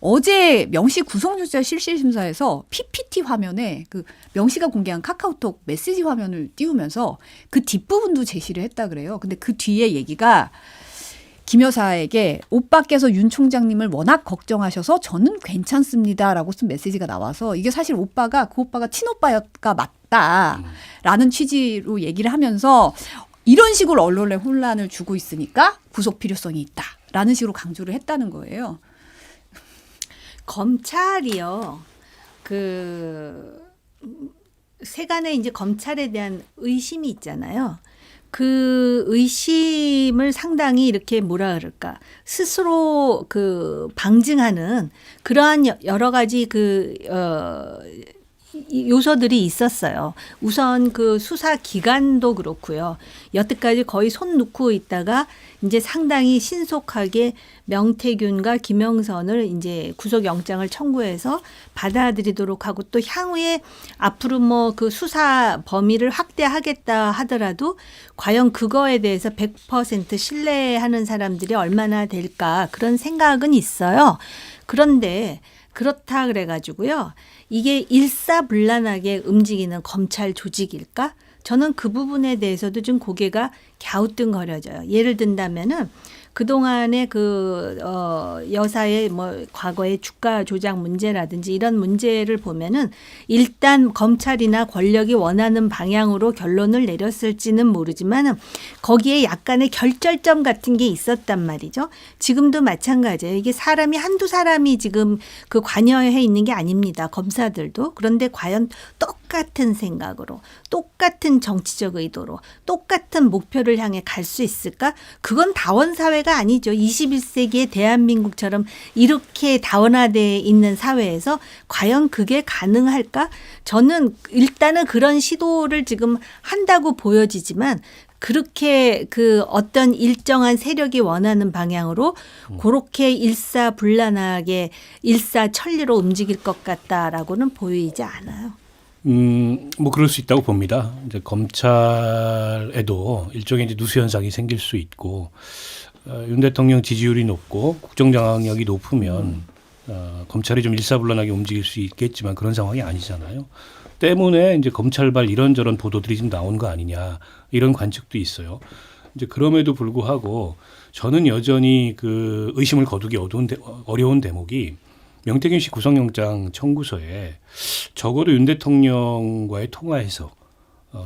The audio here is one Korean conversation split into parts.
어제 명시 구속영장 실질심사에서 PPT 화면에 그 명시가 공개한 카카오톡 메시지 화면을 띄우면서 그 뒷부분도 제시를 했다 그래요. 근데 그 뒤에 얘기가 김 여사에게 오빠께서 윤 총장님을 워낙 걱정하셔서 저는 괜찮습니다라고 쓴 메시지가 나와서 이게 사실 그 오빠가 친오빠가 맞다라는 취지로 얘기를 하면서 이런 식으로 언론에 혼란을 주고 있으니까 구속 필요성이 있다라는 식으로 강조를 했다는 거예요. 검찰이요. 세간에 이제 검찰에 대한 의심이 있잖아요. 그 의심을 상당히 이렇게 뭐라 그럴까 스스로 방증하는 그러한 여러 가지 요소들이 있었어요. 우선 그 수사 기간도 그렇고요. 여태까지 거의 손 놓고 있다가 이제 상당히 신속하게 명태균과 김영선을 이제 구속영장을 청구해서 받아들이도록 하고 또 향후에 앞으로 뭐 그 수사 범위를 확대하겠다 하더라도 과연 그거에 대해서 100% 신뢰하는 사람들이 얼마나 될까 그런 생각은 있어요. 그런데 그렇다 그래가지고요. 이게 일사불란하게 움직이는 검찰 조직일까? 저는 그 부분에 대해서도 좀 고개가 갸우뚱거려져요. 예를 든다면은 그동안의 여사의 뭐 과거의 주가 조작 문제라든지 이런 문제를 보면은 일단 검찰이나 권력이 원하는 방향으로 결론을 내렸을지는 모르지만은 거기에 약간의 결절점 같은 게 있었단 말이죠. 지금도 마찬가지예요. 이게 사람이 한두 사람이 지금 관여해 있는 게 아닙니다. 검사들도. 그런데 과연 똑같은 생각으로 똑같은 정치적 의도로 똑같은 목표를 향해 갈 수 있을까? 그건 다원사회가 아니죠. 21세기의 대한민국처럼 이렇게 다원화되어 있는 사회에서 과연 그게 가능할까? 저는 일단은 그런 시도를 지금 한다고 보여지지만 그렇게 어떤 일정한 세력이 원하는 방향으로 그렇게 일사불란하게 일사천리로 움직일 것 같다라고는 보이지 않아요. 뭐 그럴 수 있다고 봅니다. 이제 검찰에도 일종의 이제 누수 현상이 생길 수 있고 윤 대통령 지지율이 높고 국정장악력이 높으면 검찰이 좀 일사불란하게 움직일 수 있겠지만 그런 상황이 아니잖아요. 때문에 이제 검찰발 이런저런 보도들이 좀 나온 거 아니냐 이런 관측도 있어요. 이제 그럼에도 불구하고 저는 여전히 그 의심을 거두기 어려운 대목이 명태균 씨 구속영장 청구서에 적어도 윤 대통령과의 통화에서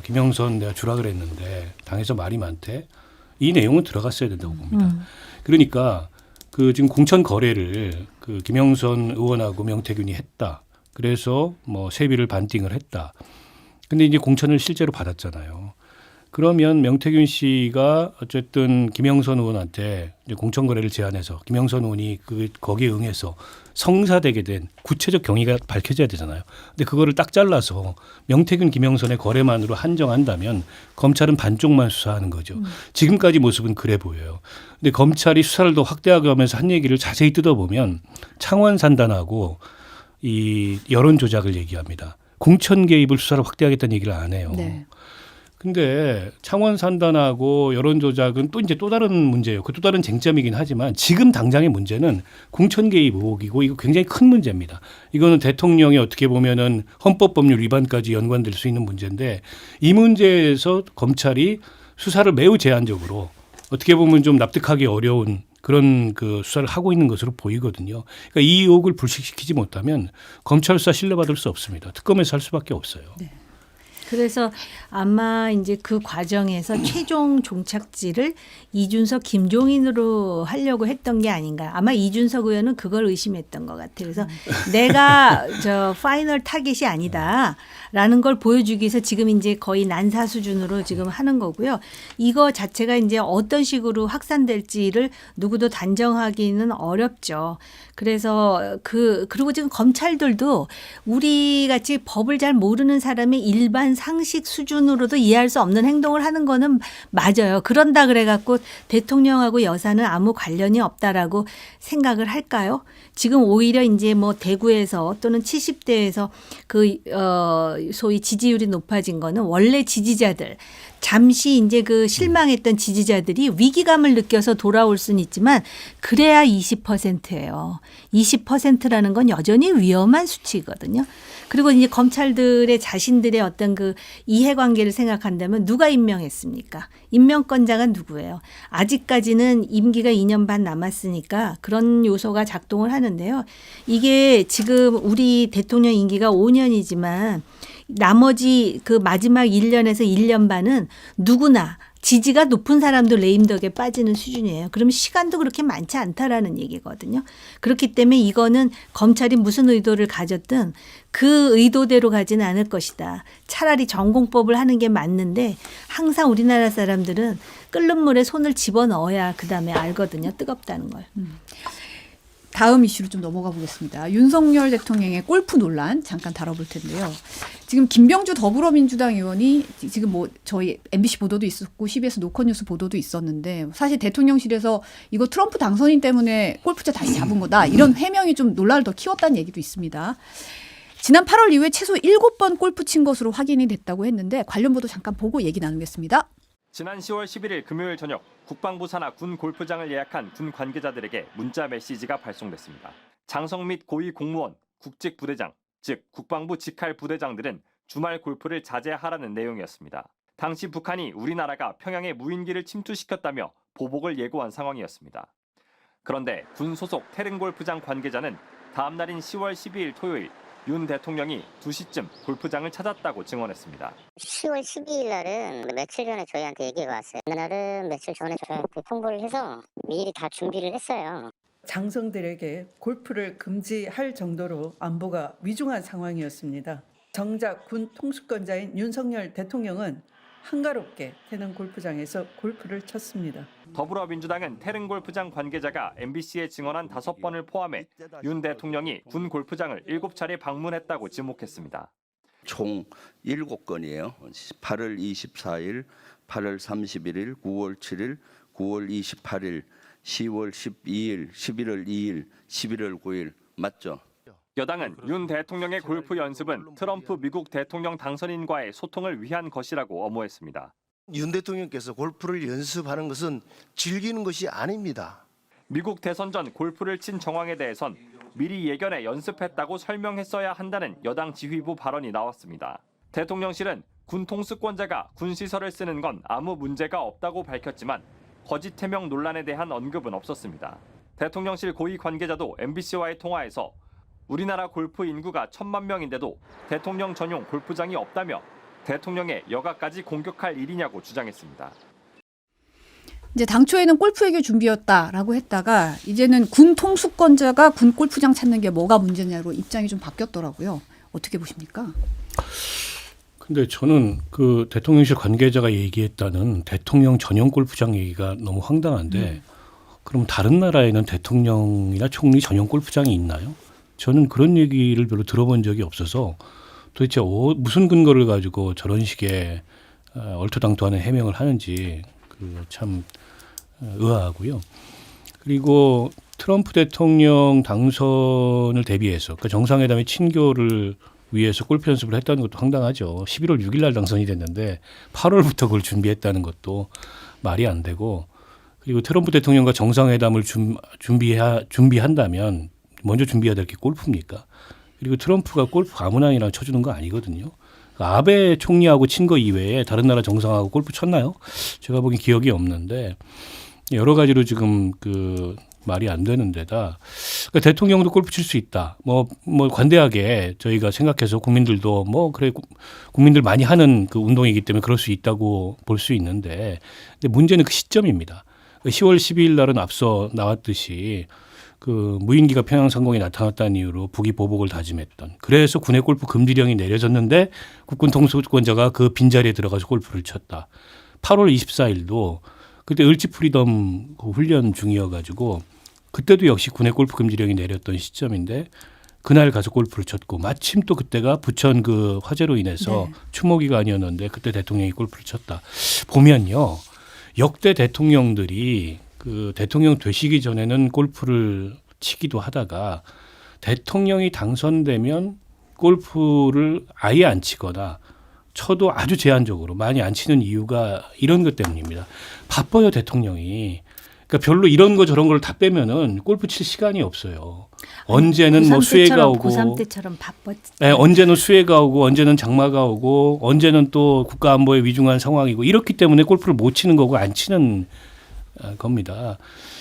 김영선 내가 주라 그랬는데 당에서 말이 많대. 이 내용은 들어갔어야 된다고 봅니다. 그러니까 지금 공천 거래를 김영선 의원하고 명태균이 했다. 그래서 뭐 세비를 반띵을 했다. 근데 이제 공천을 실제로 받았잖아요. 그러면 명태균 씨가 어쨌든 김영선 의원한테 이제 공천 거래를 제안해서 김영선 의원이 거기에 응해서 성사되게 된 구체적 경위가 밝혀져야 되잖아요. 근데 그거를 딱 잘라서 명태균 김영선의 거래만으로 한정한다면 검찰은 반쪽만 수사하는 거죠. 지금까지 모습은 그래 보여요. 근데 검찰이 수사를 더 확대하게 하면서 한 얘기를 자세히 뜯어보면 창원 산단하고 이 여론 조작을 얘기합니다. 공천 개입을 수사를 확대하겠다는 얘기를 안 해요. 네. 근데 창원 산단하고 여론 조작은 또 다른 문제예요. 그 또 다른 쟁점이긴 하지만 지금 당장의 문제는 공천 개입 의혹이고 이거 굉장히 큰 문제입니다. 이거는 대통령이 어떻게 보면은 헌법 법률 위반까지 연관될 수 있는 문제인데 이 문제에서 검찰이 수사를 매우 제한적으로 어떻게 보면 좀 납득하기 어려운 그런 수사를 하고 있는 것으로 보이거든요. 그러니까 이 의혹을 불식시키지 못하면 검찰 수사 신뢰받을 수 없습니다. 특검에서 할 수밖에 없어요. 네. 그래서 아마 이제 그 과정에서 최종 종착지를 이준석, 김종인으로 하려고 했던 게 아닌가. 아마 이준석 의원은 그걸 의심했던 것 같아요. 그래서 내가 파이널 타겟이 아니다라는 걸 보여주기 위해서 지금 이제 거의 난사 수준으로 지금 하는 거고요. 이거 자체가 이제 어떤 식으로 확산될지를 누구도 단정하기는 어렵죠. 그래서 그리고 지금 검찰들도 우리 같이 법을 잘 모르는 사람의 일반 상식 수준으로도 이해할 수 없는 행동을 하는 거는 맞아요. 그런다 그래갖고 대통령하고 여사는 아무 관련이 없다라고 생각을 할까요? 지금 오히려 이제 뭐 대구에서 또는 70대에서 소위 지지율이 높아진 거는 원래 지지자들 잠시 이제 그 실망했던 지지자들이 위기감을 느껴서 돌아올 수는 있지만 그래야 20%예요. 20%라는 건 여전히 위험한 수치거든요. 그리고 이제 검찰들의 자신들의 어떤 그 이해관계를 생각한다면 누가 임명했습니까? 임명권자가 누구예요? 아직까지는 임기가 2년 반 남았으니까 그런 요소가 작동을 하는데요. 이게 지금 우리 대통령 임기가 5년이지만 나머지 그 마지막 1년에서 1년 반은 누구나 지지가 높은 사람도 레임덕에 빠지는 수준이에요. 그러면 시간도 그렇게 많지 않다라는 얘기거든요. 그렇기 때문에 이거는 검찰이 무슨 의도를 가졌든 그 의도대로 가지는 않을 것이다. 차라리 전공법을 하는 게 맞는데 항상 우리나라 사람들은 끓는 물에 손을 집어넣어야 그다음에 알거든요. 뜨겁다는 걸. 다음 이슈로 좀 넘어가 보겠습니다. 윤석열 대통령의 골프 논란 잠깐 다뤄볼 텐데요. 지금 김병주 더불어민주당 의원이 지금 뭐 저희 MBC 보도도 있었고 CBS 노컷뉴스 보도도 있었는데 사실 대통령실에서 이거 트럼프 당선인 때문에 골프채 다시 잡은 거다. 이런 해명이 좀 논란을 더 키웠다는 얘기도 있습니다. 지난 8월 이후에 최소 7번 골프 친 것으로 확인이 됐다고 했는데 관련 보도 잠깐 보고 얘기 나누겠습니다. 지난 10월 11일 금요일 저녁 국방부 산하 군 골프장을 예약한 군 관계자들에게 문자 메시지가 발송됐습니다. 장성 및 고위 공무원, 국직 부대장, 즉 국방부 직할 부대장들은 주말 골프를 자제하라는 내용이었습니다. 당시 북한이 우리나라가 평양에 무인기를 침투시켰다며 보복을 예고한 상황이었습니다. 그런데 군 소속 태릉골프장 관계자는 다음 날인 10월 12일 토요일 윤 대통령이 2시쯤 골프장을 찾았다고 증언했습니다. 10월 12일 날은 며칠 전에 저희한테 얘기가 왔어요. 그날은 며칠 전에 저희한테 통보를 해서 미리 다 준비를 했어요. 장성들에게 골프를 금지할 정도로 안보가 위중한 상황이었습니다. 정작 군 통수권자인 윤석열 대통령은 한가롭게 태릉 골프장에서 골프를 쳤습니다. 더불어민주당은 태릉 골프장 관계자가 MBC에 증언한 5번을 포함해 윤 대통령이 군 골프장을 7차례 방문했다고 지목했습니다. 총 7건이에요. 8월 24일, 8월 31일, 9월 7일, 9월 28일, 10월 12일, 11월 2일, 11월 9일 맞죠? 여당은 윤 대통령의 골프 연습은 트럼프 미국 대통령 당선인과의 소통을 위한 것이라고 엄호했습니다. 윤 대통령께서 골프를 연습하는 것은 즐기는 것이 아닙니다. 미국 대선 전 골프를 친 정황에 대해선 미리 예견해 연습했다고 설명했어야 한다는 여당 지휘부 발언이 나왔습니다. 대통령실은 군 통수권자가 군 시설을 쓰는 건 아무 문제가 없다고 밝혔지만 거짓 해명 논란에 대한 언급은 없었습니다. 대통령실 고위 관계자도 MBC와의 통화에서 우리나라 골프 인구가 1,000만 명인데도 대통령 전용 골프장이 없다며 대통령의 여가까지 공격할 일이냐고 주장했습니다. 이제 당초에는 골프 외교 준비였다라고 했다가 이제는 군 통수권자가 군 골프장 찾는 게 뭐가 문제냐로 입장이 좀 바뀌었더라고요. 어떻게 보십니까? 근데 저는 그 대통령실 관계자가 얘기했다는 대통령 전용 골프장 얘기가 너무 황당한데 그럼 다른 나라에는 대통령이나 총리 전용 골프장이 있나요? 저는 그런 얘기를 별로 들어본 적이 없어서 도대체 무슨 근거를 가지고 저런 식의 얼토당토하는 해명을 하는지 참 의아하고요. 그리고 트럼프 대통령 당선을 대비해서 그 정상회담의 친교를 위해서 골프 연습을 했다는 것도 황당하죠. 11월 6일 날 당선이 됐는데 8월부터 그걸 준비했다는 것도 말이 안 되고 그리고 트럼프 대통령과 정상회담을 준비한다면 먼저 준비해야 될 게 골프입니까? 그리고 트럼프가 골프 아무나이나 쳐주는 거 아니거든요. 아베 총리하고 친 거 이외에 다른 나라 정상하고 골프 쳤나요? 제가 보기엔 기억이 없는데 여러 가지로 지금 그 말이 안 되는 데다 그러니까 대통령도 골프 칠 수 있다. 뭐 관대하게 저희가 생각해서 국민들도 그래 국민들 많이 하는 그 운동이기 때문에 그럴 수 있다고 볼 수 있는데 근데 문제는 그 시점입니다. 10월 12일 날은 앞서 나왔듯이 그 무인기가 평양 상공에 나타났다는 이유로 북이 보복을 다짐했던 그래서 군의 골프 금지령이 내려졌는데 국군 통수권자가 그 빈자리에 들어가서 골프를 쳤다. 8월 24일도 그때 을지 프리덤 훈련 중이어가지고 그때도 역시 군의 골프 금지령이 내렸던 시점인데 그날 가서 골프를 쳤고 마침 또 그때가 부천 그 화재로 인해서 추모기가 아니었는데 그때 대통령이 골프를 쳤다. 보면요. 역대 대통령들이 그 대통령 되시기 전에는 골프를 치기도 하다가 대통령이 당선되면 골프를 아예 안 치거나 쳐도 아주 제한적으로 많이 안 치는 이유가 이런 것 때문입니다. 바빠요, 대통령이. 그러니까 별로 이런 거 저런 걸 다 빼면은 골프 칠 시간이 없어요. 언제는 뭐 수해가 오고, 고3 때처럼 바빴지. 네, 언제는 수해가 오고, 언제는 장마가 오고, 언제는 또 국가 안보에 위중한 상황이고 이렇기 때문에 골프를 못 치는 거고 안 치는 겁니다.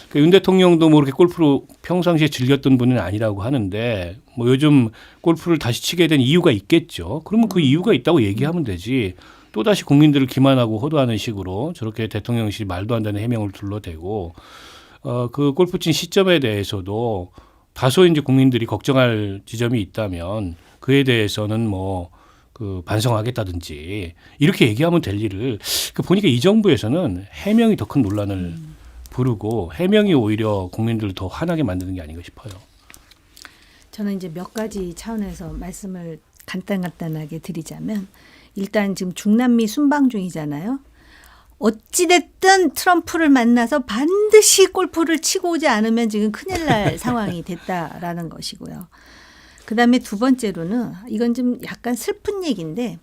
그러니까 윤 대통령도 뭐 이렇게 골프로 평상시에 즐겼던 분은 아니라고 하는데 뭐 요즘 골프를 다시 치게 된 이유가 있겠죠. 그러면 그 이유가 있다고 얘기하면 되지. 또다시 국민들을 기만하고 호도하는 식으로 저렇게 대통령실이 말도 안 되는 해명을 둘러대고 그 골프 친 시점에 대해서도 다소 이제 국민들이 걱정할 지점이 있다면 그에 대해서는 뭐 그 반성하겠다든지 이렇게 얘기하면 될 일을 보니까 이 정부에서는 해명이 더 큰 논란을 부르고 해명이 오히려 국민들을 더 화나게 만드는 게 아닌가 싶어요. 저는 이제 몇 가지 차원에서 말씀을 간단하게 드리자면 일단 지금 중남미 순방 중이잖아요. 어찌됐든 트럼프를 만나서 반드시 골프를 치고 오지 않으면 지금 큰일 날 상황이 됐다라는 것이고요. 그다음에 두 번째로는 이건 좀 약간 슬픈 얘기인데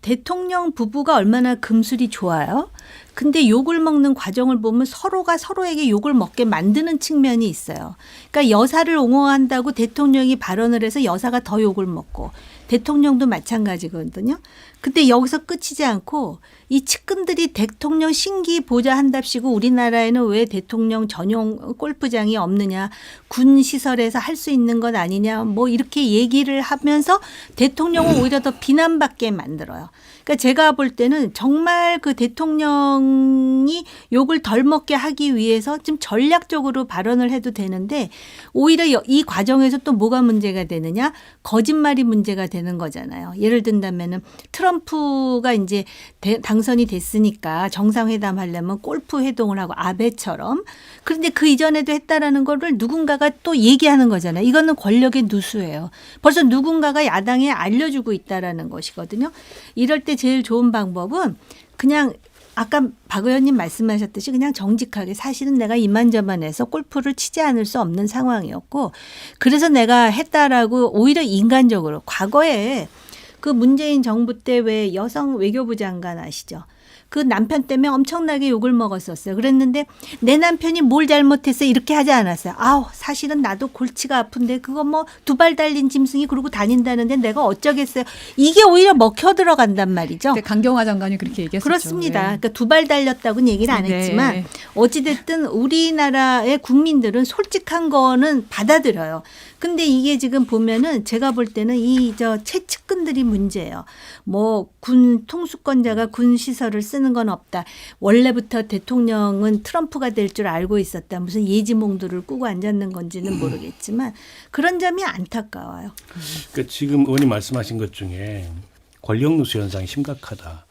대통령 부부가 얼마나 금술이 좋아요. 근데 욕을 먹는 과정을 보면 서로가 서로에게 욕을 먹게 만드는 측면이 있어요. 그러니까 여사를 옹호한다고 대통령이 발언을 해서 여사가 더 욕을 먹고 대통령도 마찬가지거든요. 근데 여기서 끝이지 않고 이 측근들이 대통령 신기 보좌 한답시고 우리나라에는 왜 대통령 전용 골프장이 없느냐, 군 시설에서 할 수 있는 건 아니냐, 뭐 이렇게 얘기를 하면서 대통령을 오히려 더 비난받게 만들어요. 그러니까 제가 볼 때는 정말 그 대통령이 욕을 덜 먹게 하기 위해서 좀 전략적으로 발언을 해도 되는데 오히려 이 과정에서 또 뭐가 문제가 되느냐, 거짓말이 문제가 되는 거잖아요. 예를 든다면은 트럼프가 이제 당선이 됐으니까 정상회담 하려면 골프 회동을 하고 아베처럼. 그런데 그 이전에도 했다라는 거를 누군가가 또 얘기하는 거잖아요. 이거는 권력의 누수예요. 벌써 누군가가 야당에 알려주고 있다라는 것이거든요. 이럴 때 제일 좋은 방법은 그냥 아까 박 의원님 말씀하셨듯이 그냥 정직하게 사실은 내가 이만저만해서 골프를 치지 않을 수 없는 상황이었고 그래서 내가 했다라고 오히려 인간적으로 과거에 그 문재인 정부 때 왜 여성 외교부 장관 아시죠? 그 남편 때문에 엄청나게 욕을 먹었었어요. 그랬는데 내 남편이 뭘 잘못했어 이렇게 하지 않았어요. 아우 사실은 나도 골치가 아픈데 그거 뭐 두 발 달린 짐승이 그러고 다닌다는데 내가 어쩌겠어요. 이게 오히려 먹혀 들어간단 말이죠. 그때 강경화 장관이 그렇게 얘기했었죠. 그렇습니다. 네. 그러니까 두 발 달렸다고는 얘기를 안 네. 했지만 어찌됐든 우리나라의 국민들은 솔직한 거는 받아들여요. 근데 이게 지금 보면은 제가 볼 때는 이 최측근들이 문제예요. 뭐 군 통수권자가 군 시설을 쓰는 건 없다. 원래부터 대통령은 트럼프가 될 줄 알고 있었다. 무슨 예지몽도를 꾸고 앉았는 건지는 모르겠지만 그런 점이 안타까워요. 그러니까 지금 의원님 말씀하신 것 중에 권력 누수 현상이 심각하다.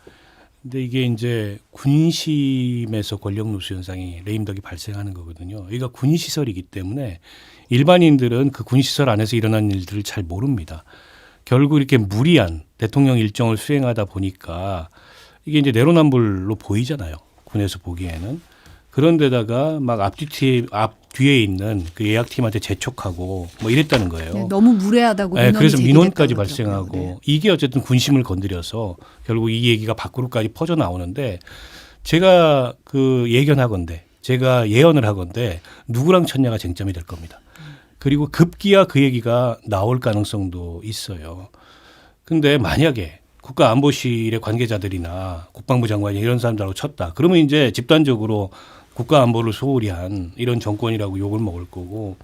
근데 이게 이제 군심에서 권력 누수 현상이 레임덕이 발생하는 거거든요. 여기가 군 시설이기 때문에 일반인들은 그 군 시설 안에서 일어난 일들을 잘 모릅니다. 결국 이렇게 무리한 대통령 일정을 수행하다 보니까 이게 이제 내로남불로 보이잖아요. 군에서 보기에는. 그런데다가 막 앞뒤에 있는 그 예약팀한테 재촉하고 뭐 이랬다는 거예요. 네, 너무 무례하다고. 네, 그래서 민원까지 제기됐다고 발생하고 그러더라고요. 네. 이게 어쨌든 군심을 건드려서 결국 이 얘기가 밖으로까지 퍼져 나오는데 제가 그 예견하건대 제가 예언을 하건대 누구랑 쳤냐가 쟁점이 될 겁니다. 그리고 급기야 그 얘기가 나올 가능성도 있어요. 근데 만약에 국가안보실의 관계자들이나 국방부 장관이 이런 사람들하고 쳤다. 그러면 이제 집단적으로 국가안보를 소홀히 한 이런 정권이라고 욕을 먹을 거고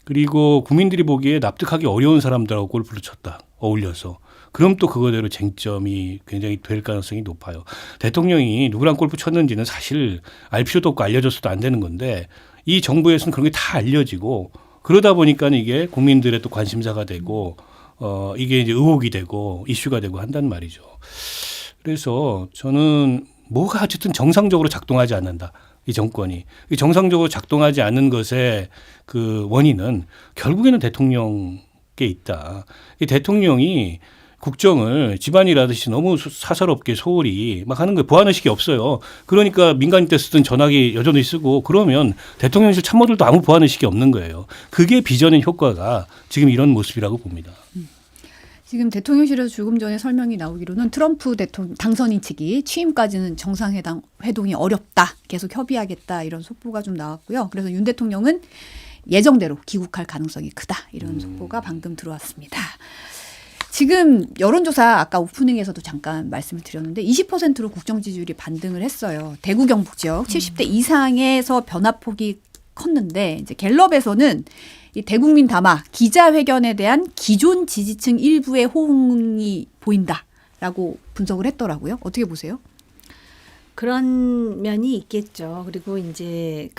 그리고 국민들이 보기에 납득하기 어려운 사람들하고 골프를 쳤다. 어울려서. 그럼 또 그거대로 쟁점이 굉장히 될 가능성이 높아요. 대통령이 누구랑 골프 쳤는지는 사실 알 필요도 없고 알려줬어도 안 되는 건데 이 정부에서는 그런 게 다 알려지고 그러다 보니까 이게 국민들의 또 관심사가 되고 이게 이제 의혹이 되고 이슈가 되고 한단 말이죠. 그래서 저는 뭐가 어쨌든 정상적으로 작동하지 않는다. 이 정권이. 정상적으로 작동하지 않는 것의 그 원인은 결국에는 대통령께 있다. 이 대통령이 국정을 집안일하듯이 너무 사사롭게 소홀히 막 하는 거예요. 보안의식이 없어요. 그러니까 민간인 때 쓰던 전화기 여전히 쓰고 그러면 대통령실 참모들도 아무 보안의식이 없는 거예요. 그게 빚어낸 효과가 지금 이런 모습이라고 봅니다. 지금 대통령실에서 조금 전에 설명이 나오기로는 트럼프 대통령 당선인 측이 취임까지는 정상회담 회동이 어렵다. 계속 협의하겠다. 이런 속보가 좀 나왔고요. 그래서 윤 대통령은 예정대로 귀국할 가능성이 크다. 이런 속보가 방금 들어왔습니다. 지금 여론조사 아까 오프닝에서도 잠깐 말씀을 드렸는데 20%로 국정 지지율이 반등을 했어요. 대구 경북 지역 70대 이상에서 변화폭이 컸는데 이제 갤럽에서는 이 대국민 담화 기자회견에 대한 기존 지지층 일부의 호응이 보인다라고 분석을 했더라고요. 어떻게 보세요? 그런 면이 있겠죠. 그리고 이제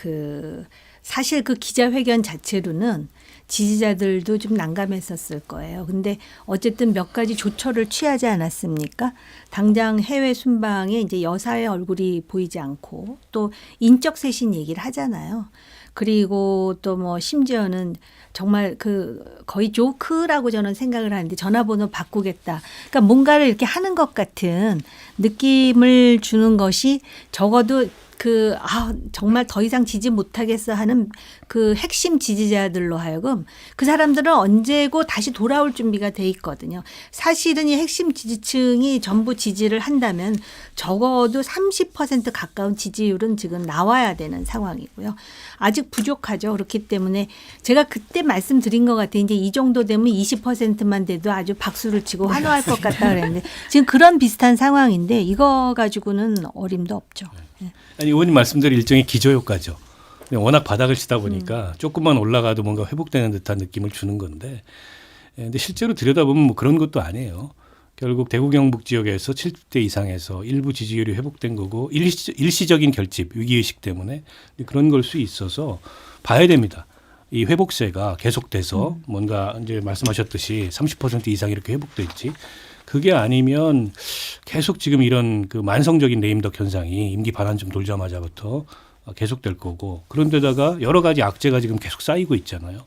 사실 그 기자회견 자체로는 지지자들도 좀 난감했었을 거예요. 근데 어쨌든 몇 가지 조처를 취하지 않았습니까? 당장 해외 순방에 이제 여사의 얼굴이 보이지 않고 또 인적 쇄신 얘기를 하잖아요. 그리고 또 뭐 심지어는 정말 거의 조크라고 저는 생각을 하는데 전화번호 바꾸겠다. 그러니까 뭔가를 이렇게 하는 것 같은 느낌을 주는 것이 적어도 정말 더 이상 지지 못하겠어 하는 그 핵심 지지자들로 하여금 그 사람들은 언제고 다시 돌아올 준비가 돼 있거든요. 사실은 이 핵심 지지층이 전부 지지를 한다면 적어도 30% 가까운 지지율은 지금 나와야 되는 상황이고요. 아직 부족하죠. 그렇기 때문에 제가 그때 말씀드린 것 같아요. 이제 이 정도 되면 20%만 돼도 아주 박수를 치고 환호할 것 같다 그랬는데 지금 그런 비슷한 상황인데 이거 가지고는 어림도 없죠. 아니 의원님 말씀대로 일종의 기저효과죠. 워낙 바닥을 치다 보니까 조금만 올라가도 뭔가 회복되는 듯한 느낌을 주는 건데, 근데 실제로 들여다보면 뭐 그런 것도 아니에요. 결국 대구 경북 지역에서 70대 이상에서 일부 지지율이 회복된 거고 일시적인 결집 위기의식 때문에 그런 걸 수 있어서 봐야 됩니다. 이 회복세가 계속돼서 뭔가 이제 말씀하셨듯이 30% 이상 이렇게 회복될지. 그게 아니면 계속 지금 이런 그 만성적인 레임덕 현상이 임기 반환점 돌자마자부터 계속될 거고, 그런데다가 여러 가지 악재가 지금 계속 쌓이고 있잖아요.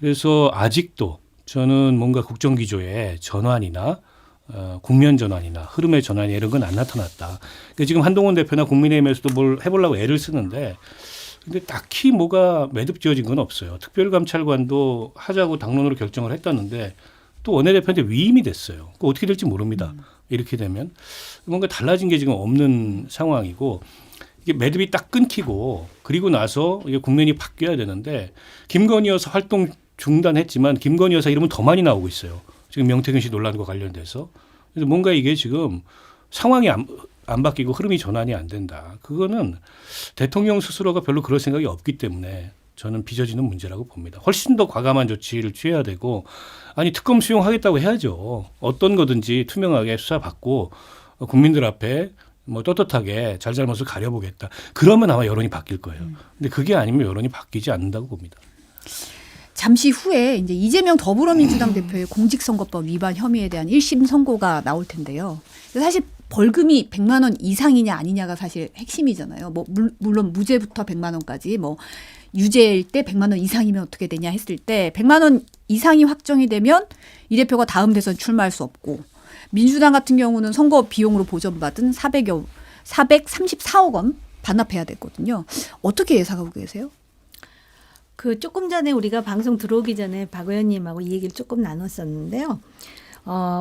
그래서 아직도 저는 뭔가 국정기조의 전환이나 국면 전환이나 흐름의 전환이 이런 건 안 나타났다. 그러니까 지금 한동훈 대표나 국민의힘에서도 뭘 해보려고 애를 쓰는데 근데 딱히 뭐가 매듭지어진 건 없어요. 특별감찰관도 하자고 당론으로 결정을 했다는데 또 원내대표한테 위임이 됐어요. 그거 어떻게 될지 모릅니다. 이렇게 되면 뭔가 달라진 게 지금 없는 상황이고, 이게 매듭이 딱 끊기고 그리고 나서 이게 국면이 바뀌어야 되는데 김건희 여사 활동 중단했지만 김건희 여사 이름은 더 많이 나오고 있어요. 지금 명태균 씨 논란과 관련돼서. 그래서 뭔가 이게 지금 상황이 안 바뀌고 흐름이 전환이 안 된다. 그거는 대통령 스스로가 별로 그럴 생각이 없기 때문에 저는 빚어지는 문제라고 봅니다. 훨씬 더 과감한 조치를 취해야 되고, 아니 특검 수용하겠다고 해야죠. 어떤 거든지 투명하게 수사받고 국민들 앞에 뭐 떳떳하게 잘잘못을 가려보겠다. 그러면 아마 여론이 바뀔 거예요. 근데 그게 아니면 여론이 바뀌지 않는다고 봅니다. 잠시 후에 이제 이재명 더불어민주당 대표의 공직선거법 위반 혐의에 대한 1심 선고가 나올 텐데요. 사실 벌금이 100만 원 이상이냐 아니냐가 사실 핵심이잖아요. 뭐 물론 무죄부터 100만 원까지 뭐 유죄일 때 100만 원 이상이면 어떻게 되냐 했을 때 100만 원 이상이 확정이 되면 이 대표가 다음 대선 출마할 수 없고, 민주당 같은 경우는 선거 비용으로 보전받은 434억 원 반납해야 됐거든요. 어떻게 예상하고 계세요? 조금 전에 우리가 방송 들어오기 전에 박 의원님하고 이 얘기를 조금 나눴었는데요.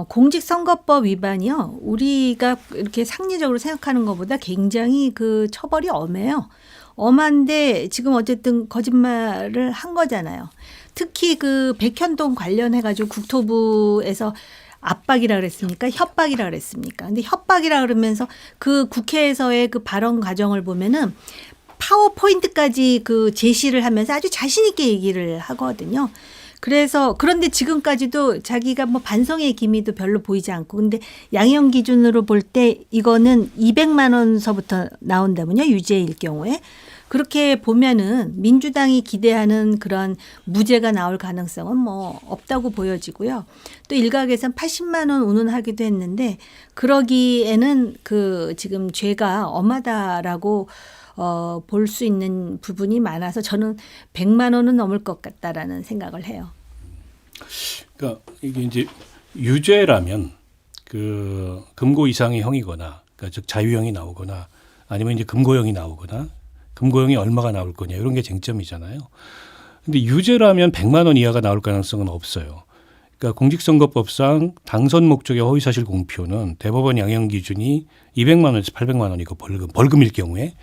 공직선거법 위반이요. 우리가 이렇게 상례적으로 생각하는 것보다 굉장히 처벌이 엄해요. 엄한데 지금 어쨌든 거짓말을 한 거잖아요. 특히 백현동 관련해가지고 국토부에서 압박이라 그랬습니까? 협박이라 그랬습니까? 근데 협박이라 그러면서 국회에서의 발언 과정을 보면은 파워포인트까지 제시를 하면서 아주 자신 있게 얘기를 하거든요. 그런데 지금까지도 자기가 뭐 반성의 기미도 별로 보이지 않고, 근데 양형 기준으로 볼 때 이거는 200만 원서부터 나온다면요, 유죄일 경우에. 그렇게 보면은 민주당이 기대하는 그런 무죄가 나올 가능성은 뭐 없다고 보여지고요. 또 일각에선 80만 원 운운하기도 했는데 그러기에는 지금 죄가 엄하다라고 볼 수 있는 부분이 많아서 저는 100만 원은 넘을 것 같다라는 생각을 해요. 그러니까 이게 이제 유죄라면 금고 이상의 형이거나, 그러니까 즉 자유형이 나오거나 아니면 이제 금고형이 나오거나, 금고형이 얼마가 나올 거냐 이런 게 쟁점이잖아요. 근데 유죄라면 100만 원 이하가 나올 가능성은 없어요. 그러니까 공직선거법상 당선 목적의 허위사실 공표는 대법원 양형 기준이 200만 원에서 800만 원이고 벌금일 경우에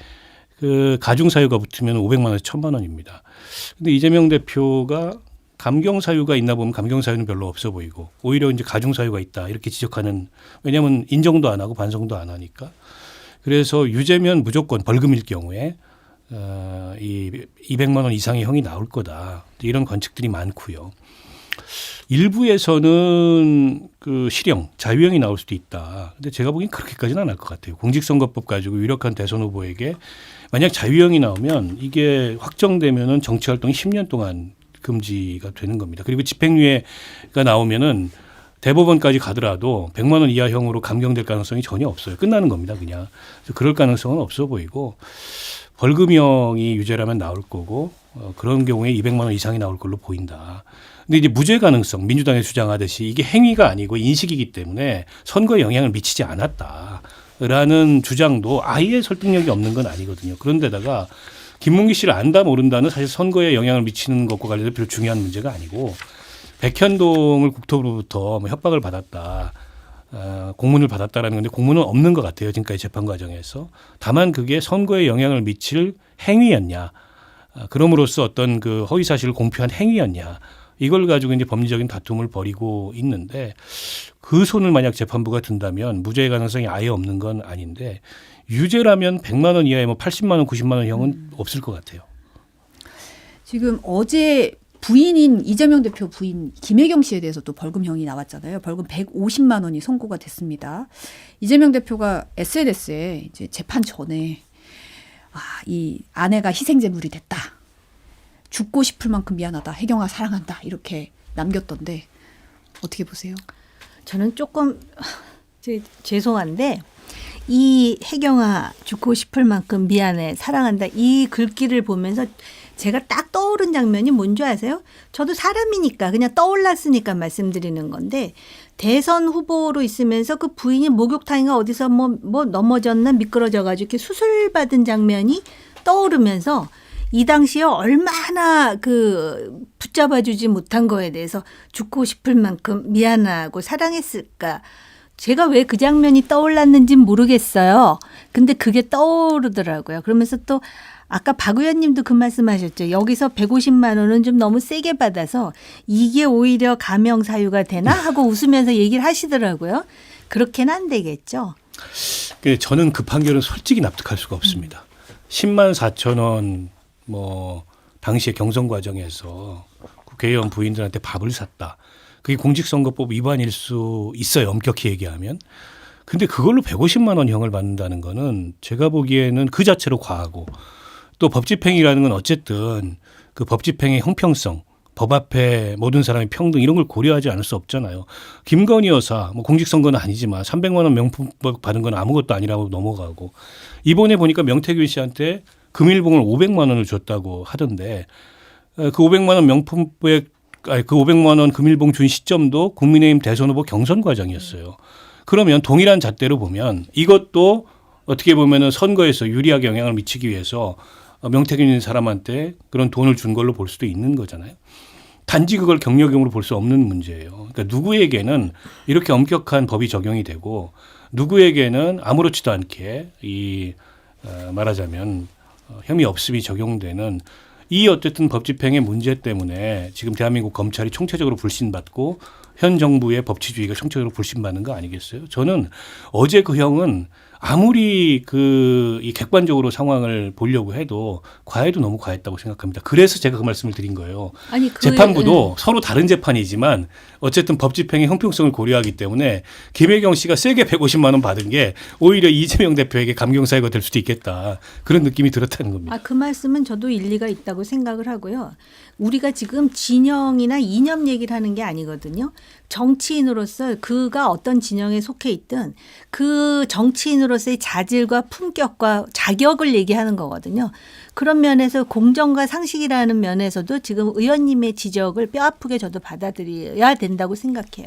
그 가중 사유가 붙으면 500만 원에서 1000만 원입니다. 근데 이재명 대표가 감경 사유가 있나 보면 감경 사유는 별로 없어 보이고 오히려 이제 가중 사유가 있다 이렇게 지적하는, 왜냐하면 인정도 안 하고 반성도 안 하니까. 그래서 유죄면 무조건 벌금일 경우에 이 200만 원 이상의 형이 나올 거다 이런 관측들이 많고요. 일부에서는 그 실형, 자유형이 나올 수도 있다. 근데 제가 보기엔 그렇게까지는 안 할 것 같아요. 공직선거법 가지고 유력한 대선 후보에게 만약 자유형이 나오면 이게 확정되면은 정치활동이 10년 동안 금지가 되는 겁니다. 그리고 집행유예가 나오면은 대법원까지 가더라도 100만 원 이하형으로 감경될 가능성이 전혀 없어요. 끝나는 겁니다, 그냥. 그래서 그럴 가능성은 없어 보이고 벌금형이 유죄라면 나올 거고 그런 경우에 200만 원 이상이 나올 걸로 보인다. 근데 이제 무죄 가능성, 민주당이 주장하듯이 이게 행위가 아니고 인식이기 때문에 선거에 영향을 미치지 않았다라는 주장도 아예 설득력이 없는 건 아니거든요. 그런데다가 김문기 씨를 안다 모른다는 사실 선거에 영향을 미치는 것과 관련해서 별로 중요한 문제가 아니고 백현동을 국토부로부터 뭐 협박을 받았다. 공문을 받았다라는 건데 공문은 없는 것 같아요. 지금까지 재판 과정에서. 다만 그게 선거에 영향을 미칠 행위였냐. 그럼으로써 어떤 그 허위 사실을 공표한 행위였냐. 이걸 가지고 이제 법리적인 다툼을 벌이고 있는데 그 손을 만약 재판부가 든다면 무죄의 가능성이 아예 없는 건 아닌데 유죄라면 100만 원 이하의 뭐 80만 원, 90만 원 형은 없을 것 같아요. 지금 어제 부인인 이재명 대표 부인 김혜경 씨에 대해서 또 벌금형이 나왔잖아요. 벌금 150만 원이 선고가 됐습니다. 이재명 대표가 SNS에 이제 재판 전에 이 아내가 희생제물이 됐다. 죽고 싶을 만큼 미안하다. 혜경아 사랑한다. 이렇게 남겼던데 어떻게 보세요? 저는 조금 죄송한데 이 혜경아 죽고 싶을 만큼 미안해 사랑한다 이 글귀를 보면서 제가 딱 떠오른 장면이 뭔지 아세요? 저도 사람이니까 그냥 떠올랐으니까 말씀드리는 건데 대선 후보로 있으면서 그 부인이 목욕탕인가 어디서 뭐 넘어졌나 미끄러져 가지고 이렇게 수술 받은 장면이 떠오르면서 이 당시에 얼마나 그 붙잡아주지 못한 거에 대해서 죽고 싶을 만큼 미안하고 사랑했을까. 제가 왜 그 장면이 떠올랐는지는 모르겠어요. 근데 그게 떠오르더라고요. 그러면서 또 아까 박 의원님도 그 말씀하셨죠. 여기서 150만 원은 좀 너무 세게 받아서 이게 오히려 감형 사유가 되나 하고 웃으면서 얘기를 하시더라고요. 그렇게는 안 되겠죠. 저는 그 판결은 솔직히 납득할 수가 없습니다. 10만 4천 원 뭐 당시에 경선 과정에서 국회의원 부인들한테 밥을 샀다. 그게 공직선거법 위반일 수 있어요. 엄격히 얘기하면. 근데 그걸로 150만 원 형을 받는다는 거는 제가 보기에는 그 자체로 과하고 또 법집행위라는 건 어쨌든 그 법집행의 형평성, 법 앞에 모든 사람이 평등 이런 걸 고려하지 않을 수 없잖아요. 김건희 여사 뭐 공직선거는 아니지만 300만 원 명품백 받은 건 아무것도 아니라고 넘어가고 이번에 보니까 명태균 씨한테 금일봉을 500만 원을 줬다고 하던데 그 500만 원 명품백 그 500만 원 금일봉 준 시점도 국민의힘 대선 후보 경선 과정이었어요. 그러면 동일한 잣대로 보면 이것도 어떻게 보면은 선거에서 유리하게 영향을 미치기 위해서 명태균 사람한테 그런 돈을 준 걸로 볼 수도 있는 거잖아요. 단지 그걸 경력용으로 볼 수 없는 문제예요. 그러니까 누구에게는 이렇게 엄격한 법이 적용이 되고 누구에게는 아무렇지도 않게 이 말하자면 혐의 없음이 적용되는 이 어쨌든 법 집행의 문제 때문에 지금 대한민국 검찰이 총체적으로 불신받고 현 정부의 법치주의가 총체적으로 불신받는 거 아니겠어요? 저는 어제 그 형은 아무리 이 객관적으로 상황을 보려고 해도 과해도 너무 과했다고 생각합니다. 그래서 제가 그 말씀을 드린 거예요. 아니, 재판부도 서로 다른 재판이지만 어쨌든 법 집행의 형평성을 고려하기 때문에 김혜경 씨가 세게 150만 원 받은 게 오히려 이재명 대표에게 감경사유가 될 수도 있겠다. 그런 느낌이 들었다는 겁니다. 그 말씀은 저도 일리가 있다고 생각을 하고요. 우리가 지금 진영이나 이념 얘기를 하는 게 아니거든요. 정치인으로서 그가 어떤 진영에 속해 있든 그 정치인으로서의 자질과 품격과 자격을 얘기하는 거거든요. 그런 면에서 공정과 상식이라는 면에서도 지금 의원님의 지적을 뼈아프게 저도 받아들여야 된다고 생각해요.